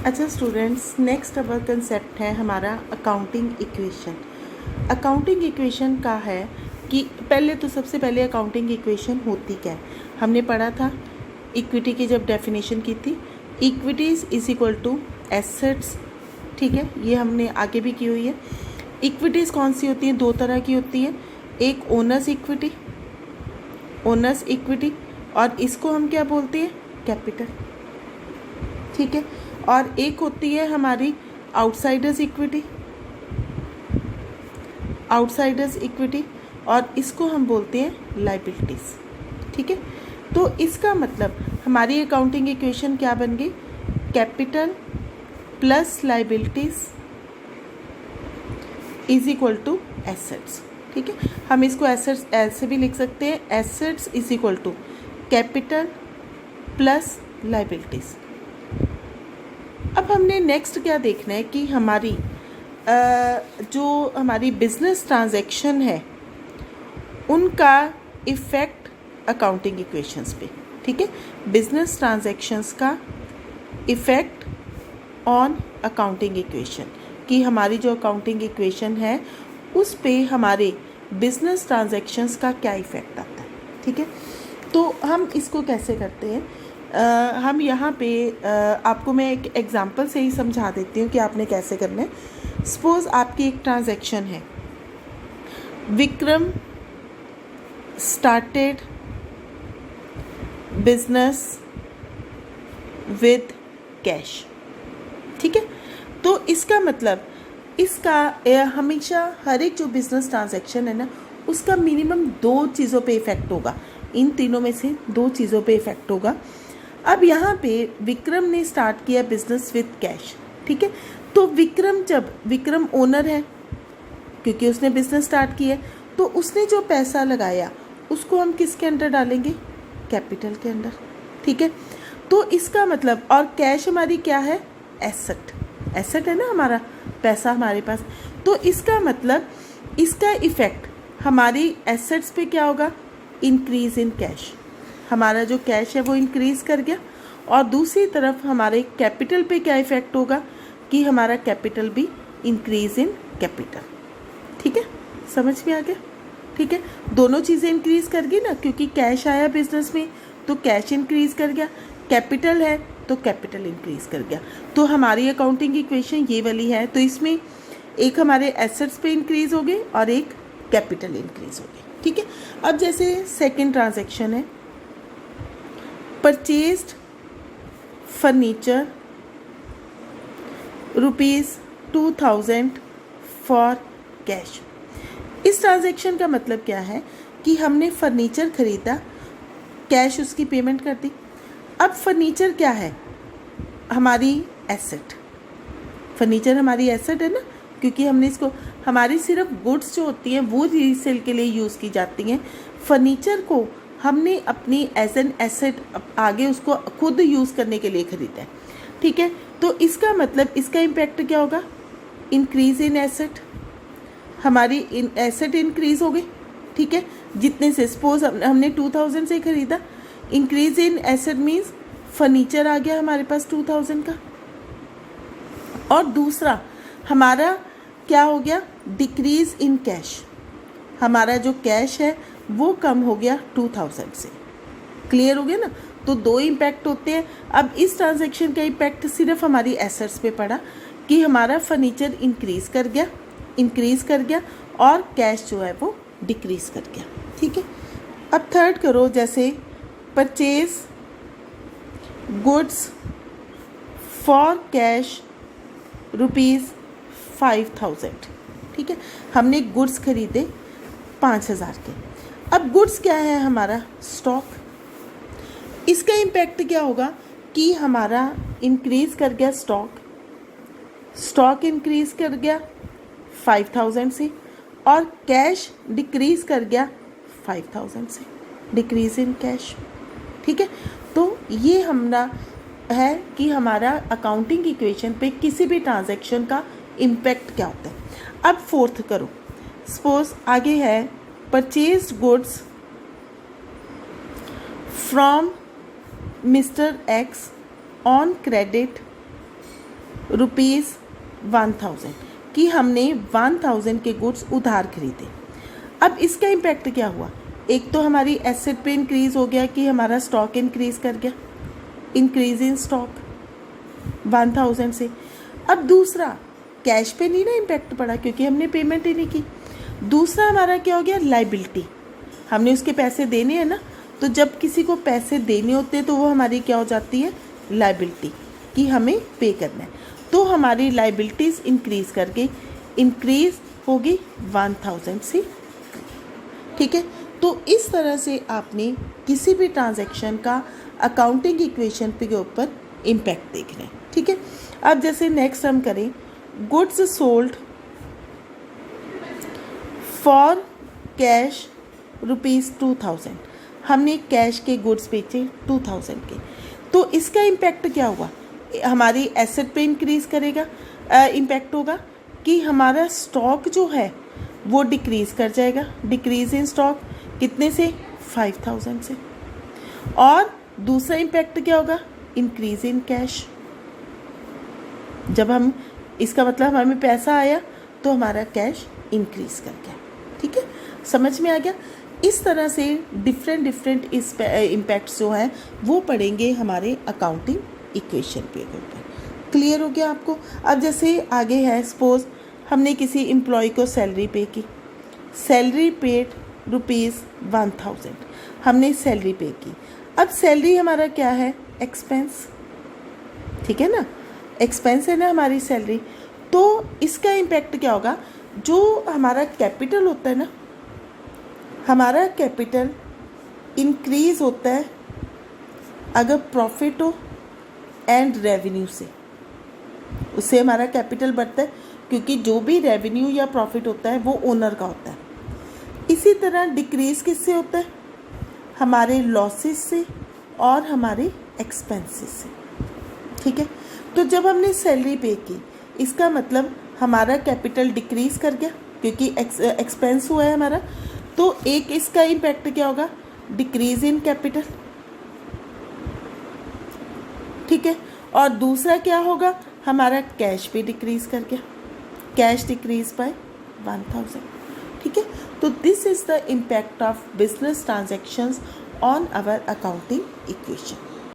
अच्छा students, next अब concept है हमारा अकाउंटिंग इक्वेशन। अकाउंटिंग इक्वेशन का है कि पहले तो सबसे पहले अकाउंटिंग इक्वेशन होती क्या है, हमने पढ़ा था इक्विटी की जब डेफिनेशन की थी, equities is equal to assets. ठीक है, ये हमने आगे भी की हुई है। इक्विटीज़ कौन सी होती हैं? दो तरह की होती है, एक ओनर्स इक्विटी, ओनर्स इक्विटी, और इसको हम क्या बोलते हैं? कैपिटल। ठीक है, और एक होती है हमारी आउटसाइडर्स इक्विटी, आउटसाइडर्स इक्विटी, और इसको हम बोलते हैं लाइबिलिटीज़। ठीक है, तो इसका मतलब हमारी अकाउंटिंग इक्वेशन क्या बन गई? Capital plus liabilities is equal to assets. ठीक है, हम इसको एसेट्स ऐसे भी लिख सकते हैं, assets is equal to capital plus liabilities. अब हमने नेक्स्ट क्या देखना है कि हमारी जो हमारी बिजनेस ट्रांजैक्शन है उनका इफ़ेक्ट अकाउंटिंग इक्वेशंस पे। ठीक है, बिजनेस ट्रांजैक्शंस का इफ़ेक्ट ऑन अकाउंटिंग इक्वेशन, कि हमारी जो अकाउंटिंग इक्वेशन है उस पे हमारे बिजनेस ट्रांजैक्शंस का क्या इफ़ेक्ट आता है। ठीक है, तो हम इसको कैसे करते हैं? हम यहाँ पे आपको मैं एक एग्ज़ाम्पल से ही समझा देती हूँ कि आपने कैसे करना है। सपोज़ आपकी एक ट्रांजैक्शन है, Vikram started business with cash. ठीक है, तो इसका मतलब इसका हमेशा हर एक जो बिज़नेस ट्रांजैक्शन है ना, उसका मिनिमम दो चीज़ों पे इफ़ेक्ट होगा, इन तीनों में से दो चीज़ों पे इफ़ेक्ट होगा। अब यहाँ पे विक्रम ने स्टार्ट किया बिजनेस विद कैश। ठीक है, तो विक्रम ओनर है क्योंकि उसने बिजनेस स्टार्ट किया, तो उसने जो पैसा लगाया उसको हम किसके अंडर डालेंगे? कैपिटल के अंदर। ठीक है, तो इसका मतलब, और कैश हमारी क्या है? एसेट, एसेट है ना हमारा पैसा हमारे पास। तो इसका मतलब इसका इफ़ेक्ट हमारी एसेट्स पे क्या होगा? इंक्रीज़ इन कैश, हमारा जो कैश है वो इंक्रीज़ कर गया, और दूसरी तरफ हमारे कैपिटल पे क्या इफ़ेक्ट होगा कि हमारा कैपिटल भी इंक्रीज़ इन कैपिटल। ठीक है, समझ में आ गया? ठीक है, दोनों चीज़ें इंक्रीज़ कर गई ना, क्योंकि कैश आया बिजनेस में तो कैश इंक्रीज़ कर गया, कैपिटल है तो कैपिटल इंक्रीज़ कर गया। तो हमारी अकाउंटिंग इक्वेशन ये वाली है। तो इसमें एक हमारे एसेट्स पे इंक्रीज़ हो गई और एक कैपिटल इंक्रीज़ हो गई। ठीक है, अब जैसे सेकेंड ट्रांजैक्शन है, परचेज्ड फर्नीचर ₹2000 फॉर कैश। इस ट्रांजैक्शन का मतलब क्या है कि हमने फर्नीचर ख़रीदा, कैश उसकी पेमेंट कर दी। अब फर्नीचर क्या है? हमारी एसेट, फर्नीचर हमारी एसेट है ना, क्योंकि हमने इसको, हमारी सिर्फ गुड्स जो होती हैं वो रीसेल के लिए यूज़ की जाती हैं। फर्नीचर को हमने अपनी एज एन एसेट आगे उसको खुद यूज़ करने के लिए ख़रीदा है। ठीक है, तो इसका मतलब इसका इम्पैक्ट क्या होगा? इंक्रीज़ इन एसेट, हमारी इन एसेट इंक्रीज़ हो गई। ठीक है, जितने से सपोज हमने 2000 से ख़रीदा, increase in asset means furniture आ गया हमारे पास 2000 का। और दूसरा हमारा क्या हो गया? डिक्रीज़ इन कैश, हमारा जो कैश है वो कम हो गया 2000 से। क्लियर हो गया ना? तो दो इम्पैक्ट होते हैं। अब इस ट्रांजैक्शन का इम्पैक्ट सिर्फ हमारी एसेट्स पे पड़ा कि हमारा फर्नीचर इंक्रीज़ कर गया और कैश जो है वो डिक्रीज़ कर गया। ठीक है, अब थर्ड करो, जैसे परचेज गुड्स फॉर कैश ₹5000। ठीक है, हमने गुड्स खरीदे 5000 के। अब गुड्स क्या है? हमारा स्टॉक। इसका इम्पैक्ट क्या होगा कि हमारा इंक्रीज़ कर गया स्टॉक इंक्रीज़ कर गया 5000 से, और कैश डिक्रीज़ कर गया 5000 से, डिक्रीज़ इन कैश। ठीक है, तो ये हमारा है कि हमारा अकाउंटिंग इक्वेशन पे किसी भी ट्रांजैक्शन का इम्पैक्ट क्या होता है। अब फोर्थ करो, सपोज आगे है purchased goods from mister x on credit ₹1000 कि हमने 1000 के गुड्स उधार खरीदे। अब इसका इम्पैक्ट क्या हुआ? एक तो हमारी एसेट पे इंक्रीज़ हो गया कि हमारा स्टॉक इंक्रीज़ कर गया, इंक्रीज इन स्टॉक 1000 से। अब दूसरा कैश पे नहीं ना इम्पैक्ट पड़ा क्योंकि हमने पेमेंट ही नहीं की। दूसरा हमारा क्या हो गया? लाइबिलिटी, हमने उसके पैसे देने हैं ना, तो जब किसी को पैसे देने होते हैं तो वो हमारी क्या हो जाती है? लाइबिलिटी, कि हमें पे करना है। तो हमारी लाइबिलिटीज़ इंक्रीज़ करके इंक्रीज़ होगी 1000 से। ठीक है, तो इस तरह से आपने किसी भी ट्रांजैक्शन का अकाउंटिंग इक्वेशन के ऊपर इम्पैक्ट देखना है। ठीक है, अब जैसे नेक्स्ट हम करें गुड्स सोल्ड फॉर कैश ₹2000, हमने कैश के गुड्स बेचे 2000 के। तो इसका इम्पैक्ट क्या हुआ? हमारी एसेट पे इंक्रीज़ करेगा, इम्पैक्ट होगा कि हमारा स्टॉक जो है वो डिक्रीज़ कर जाएगा। डिक्रीज़ इन स्टॉक कितने से? 5000 से। और दूसरा इम्पैक्ट क्या होगा? Increase in cash. जब हम, इसका मतलब हमें पैसा आया तो हमारा कैश इंक्रीज़ कर गया। ठीक है, समझ में आ गया? इस तरह से डिफरेंट इस इम्पैक्ट्स जो हैं वो पड़ेंगे हमारे अकाउंटिंग इक्वेशन पे ऊपर। क्लियर हो गया आपको? अब जैसे आगे है, सपोज हमने किसी एम्प्लॉय को सैलरी पे की, सैलरी पेड ₹1000, हमने सैलरी पे की। अब सैलरी हमारा क्या है? एक्सपेंस। ठीक है ना, एक्सपेंस है ना हमारी सैलरी। तो इसका इम्पैक्ट क्या होगा? जो हमारा कैपिटल होता है ना, हमारा कैपिटल इंक्रीज़ होता है अगर प्रॉफिट हो एंड रेवेन्यू से, उससे हमारा कैपिटल बढ़ता है क्योंकि जो भी रेवेन्यू या प्रॉफिट होता है वो ओनर का होता है। इसी तरह डिक्रीज़ किससे होता है? हमारे लॉसेस से और हमारे एक्सपेंसेस से। ठीक है, तो जब हमने सैलरी पे की, इसका मतलब हमारा कैपिटल डिक्रीज़ कर गया क्योंकि एक्सपेंस हुआ है हमारा। तो एक इसका इम्पैक्ट क्या होगा? Decrease in capital. ठीक है, और दूसरा क्या होगा? हमारा कैश भी डिक्रीज़ कर गया, कैश डिक्रीज बाय 1000। ठीक है, तो this is the impact of business transactions on our accounting equation.